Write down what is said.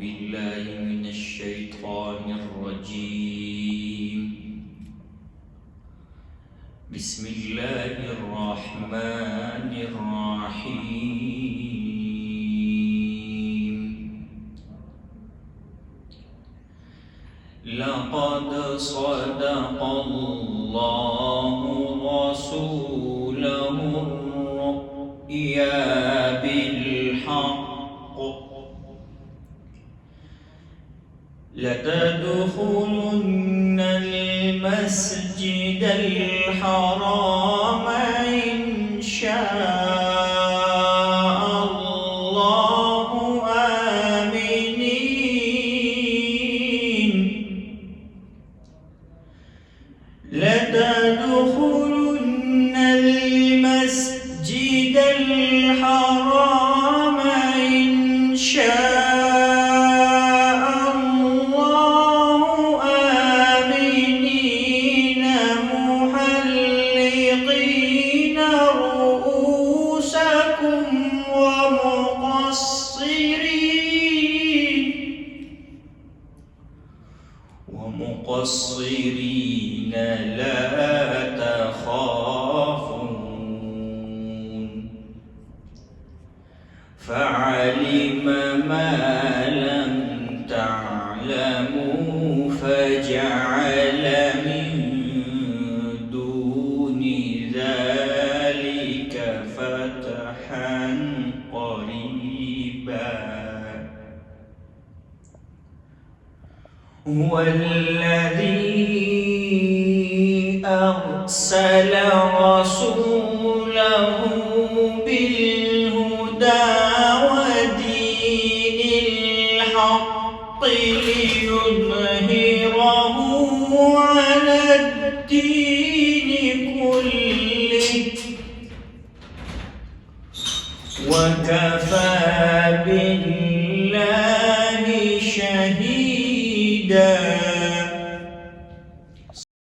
بالله من الشيطان الرجيم. بسم الله الرحمن الرحيم. لقد صدق الله رسوله الرؤيا بالحق لتدخلن المسجد الحرام إن شاء الله آمنين. لتدخلن المسجد الحرام إن شاء ومقصرين لا تخافون. فعلم ما لم تعلموا فجعل من دون ذلك فتحا قريبا. هو الذي أرسل رسوله بالهدى ودين الحق ليظهره على الدين كله وكفى بالله شهيدا.